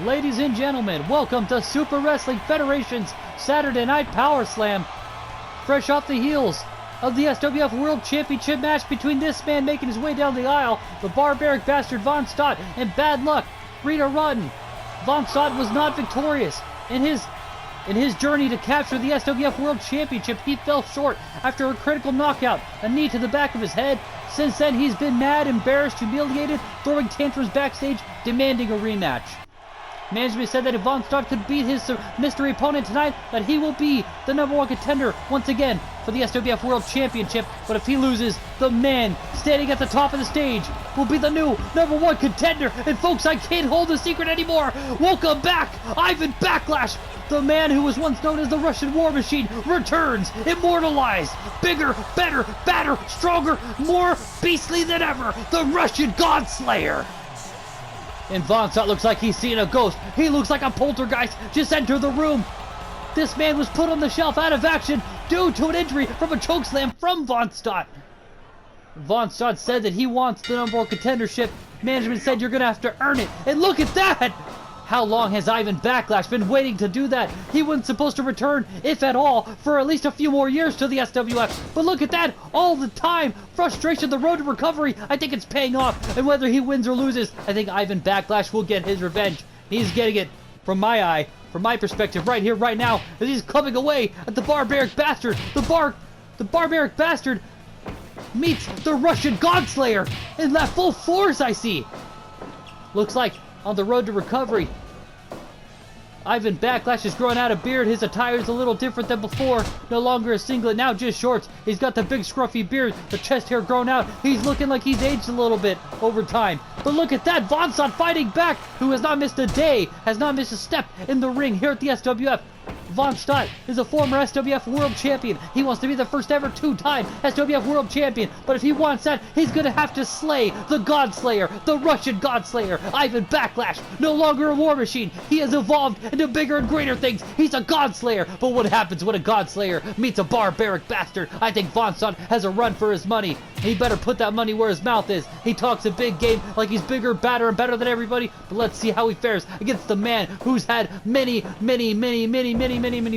Ladies and gentlemen, welcome to Super Wrestling Federation's Saturday Night Power Slam. Fresh off the heels of the SWF World Championship match between this man making his way down the aisle, the barbaric bastard Vonstadt, and bad luck, Rita Rotten. Vonstadt was not victorious in his journey to capture the SWF World Championship. He fell short after a critical knockout, a knee to the back of his head. Since then, he's been mad, embarrassed, humiliated, throwing tantrums backstage, demanding a rematch. Management said that if Vonstadt could beat his mystery opponent tonight, that he will be the #1 contender once again for the SWF World Championship. But if he loses, the man standing at the top of the stage will be the new #1 contender. And folks, I can't hold the secret anymore. Welcome back, Ivan Backlash. The man who was once known as the Russian War Machine returns, immortalized, bigger, better, badder, stronger, more beastly than ever, the Russian Godslayer. And Vonstadt looks like he's seeing a ghost. He looks like a poltergeist just entered the room. This man was put on the shelf out of action due to an injury from a chokeslam from Vonstadt. Vonstadt said that he wants the #1 contendership. Management said you're going to have to earn it. And look at that! How long has Ivan Backlash been waiting to do that? He wasn't supposed to return, if at all, for at least a few more years to the SWF. But look at that, all the time. Frustration, the road to recovery, I think it's paying off. And whether he wins or loses, I think Ivan Backlash will get his revenge. He's getting it from my eye, from my perspective, right here, right now, as he's clubbing away at the barbaric bastard. The barbaric bastard meets the Russian Godslayer in that full force, I see. Looks like on the road to recovery, Ivan Backlash is growing out a beard. His attire is a little different than before. No longer a singlet, now just shorts. He's got the big scruffy beard, the chest hair grown out. He's looking like he's aged a little bit over time. But look at that, Vonstadt fighting back, who has not missed a day, has not missed a step in the ring here at the SWF. Vonstadt is a former SWF World Champion. He wants to be the first ever two-time SWF World Champion. But if he wants that, he's going to have to slay the Godslayer, the Russian Godslayer, Ivan Backlash. No longer a war machine. He has evolved into bigger and greater things. He's a Godslayer. But what happens when a Godslayer meets a barbaric bastard? I think Vonstadt has a run for his money. He better put that money where his mouth is. He talks a big game like he's bigger, badder, and better than everybody. But let's see how he fares against the man who's had many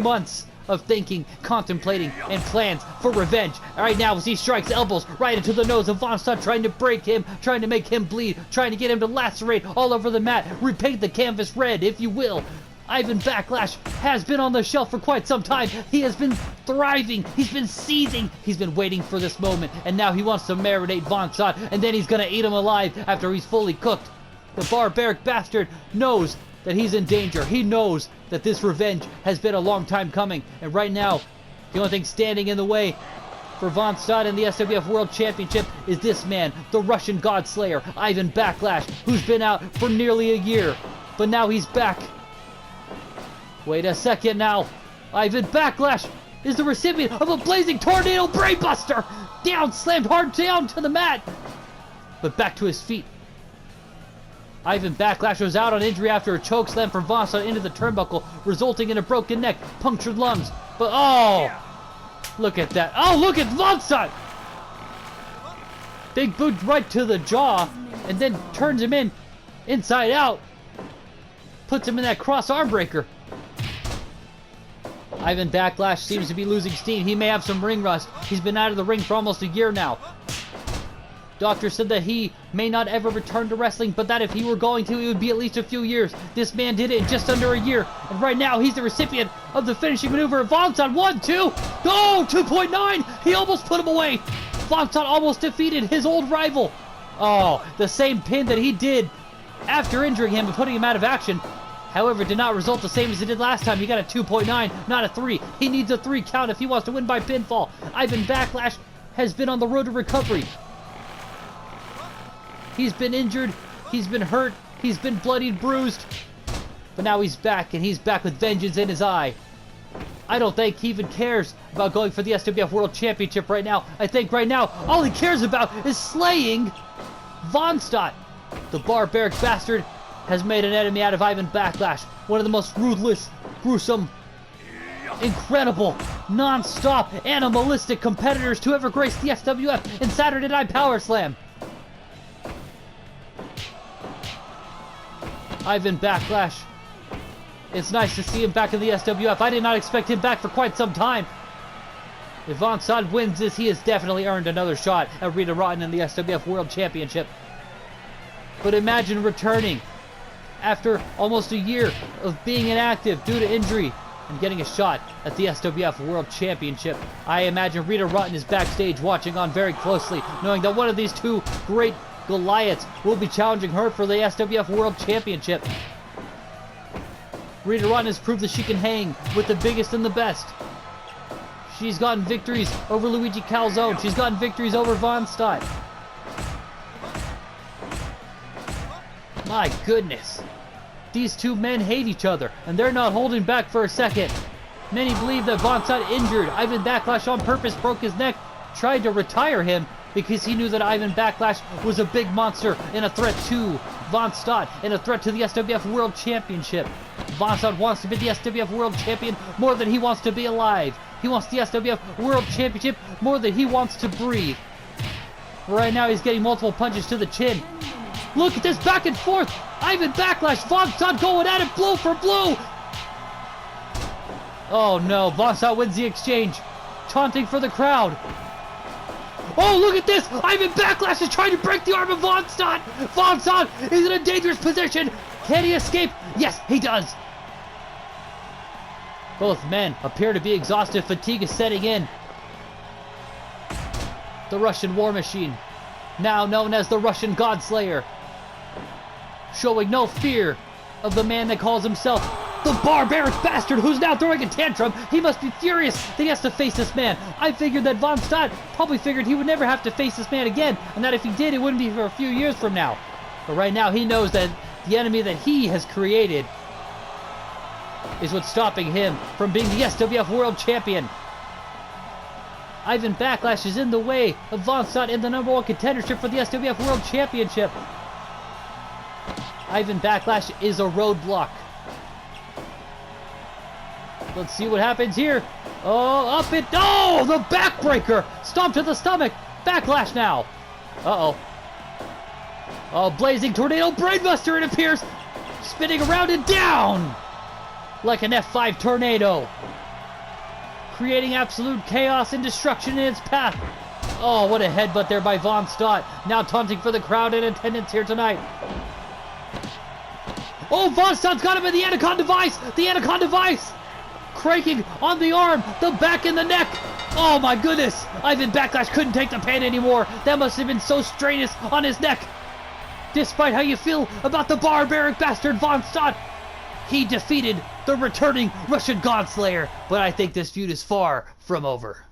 months of thinking, contemplating, and plans for revenge. Right now, as he strikes elbows right into the nose of Vonstadt, trying to break him, trying to make him bleed, trying to get him to lacerate all over the mat, repaint the canvas red, if you will. Ivan Backlash has been on the shelf for quite some time. He has been thriving. He's been seething. He's been waiting for this moment, and now he wants to marinate Vonstadt, and then he's going to eat him alive after he's fully cooked. The barbaric bastard knows that he's in danger. He knows that this revenge has been a long time coming. And right now, the only thing standing in the way for Vonstadt and the SWF World Championship is this man, the Russian Godslayer, Ivan Backlash, who's been out for nearly a year. But now he's back. Wait a second now. Ivan Backlash is the recipient of a blazing tornado brainbuster. Down, slammed hard down to the mat. But back to his feet. Ivan Backlash was out on injury after a chokeslam from Vonstadt into the turnbuckle, resulting in a broken neck, punctured lungs. But oh, look at that. Oh, look at Vonstadt. Big boot right to the jaw, and then turns him inside out. Puts him in that cross arm breaker. Ivan Backlash seems to be losing steam. He may have some ring rust. He's been out of the ring for almost a year now. Doctor said that he may not ever return to wrestling, but that if he were going to, it would be at least a few years. This man did it in just under a year, and right now he's the recipient of the finishing maneuver. Vonstadt, 1, 2, go, 2.9. He almost put him away. Vonstadt almost defeated his old rival. Oh, the same pin that he did after injuring him and putting him out of action. However, did not result the same as it did last time. He got a 2.9, not a 3. He needs a 3 count if he wants to win by pinfall. Ivan Backlash has been on the road to recovery. He's been injured, he's been hurt, he's been bloodied, bruised. But now he's back, and he's back with vengeance in his eye. I don't think he even cares about going for the SWF World Championship right now. I think right now, all he cares about is slaying Vonstadt. The barbaric bastard has made an enemy out of Ivan Backlash. One of the most ruthless, gruesome, incredible, non-stop, animalistic competitors to ever grace the SWF in Saturday Night Power Slam. Ivan Backlash. It's nice to see him back in the SWF. I did not expect him back for quite some time. If Vonstadt wins this, he has definitely earned another shot at Rita Rotten in the SWF World Championship. But imagine returning after almost a year of being inactive due to injury and getting a shot at the SWF World Championship. I imagine Rita Rotten is backstage watching on very closely, knowing that one of these two great Goliaths will be challenging her for the SWF World Championship. Rita Rotten has proved that she can hang with the biggest and the best. She's gotten victories over Luigi Calzone. She's gotten victories over Vonstadt. My goodness. These two men hate each other, and they're not holding back for a second. Many believe that Vonstadt injured Ivan Backlash on purpose, broke his neck, tried to retire him because he knew that Ivan Backlash was a big monster and a threat to Vonstadt and a threat to the SWF World Championship. Vonstadt wants to be the SWF World Champion more than he wants to be alive. He wants the SWF World Championship more than he wants to breathe. Right now he's getting multiple punches to the chin. Look at this back and forth. Ivan Backlash, Vonstadt going at it blow for blow. Oh no, Vonstadt wins the exchange. Taunting for the crowd. Oh, look at this. Ivan Backlash is trying to break the arm of Vonstadt. Vonstadt is in a dangerous position. Can he escape? Yes, he does. Both men appear to be exhausted. Fatigue is setting in. The Russian War Machine, now known as the Russian Godslayer, showing no fear of the man that calls himself the barbaric bastard who's now throwing a tantrum. He must be furious that he has to face this man. I figured that Vonstadt probably figured he would never have to face this man again, and that if he did, it wouldn't be for a few years from now. But right now, he knows that the enemy that he has created is what's stopping him from being the SWF World Champion. Ivan Backlash is in the way of Vonstadt in the #1 contendership for the SWF World Championship. Ivan Backlash is a roadblock. Let's see what happens here. Oh, up it. Oh, the backbreaker. Stomp to the stomach. Backlash now. Uh-oh. Oh, blazing tornado brainbuster, it appears. Spinning around and down. Like an F5 tornado. Creating absolute chaos and destruction in its path. Oh, what a headbutt there by Vonstadt. Now taunting for the crowd in attendance here tonight. Oh, Vonstadt's got him in the Anaconda Vice. The Anaconda Vice. Cranking on the arm, the back and the neck. Oh my goodness. Ivan Backlash couldn't take the pain anymore. That must have been so strenuous on his neck. Despite how you feel about the barbaric bastard Vonstadt, he defeated the returning Russian Godslayer. But I think this feud is far from over.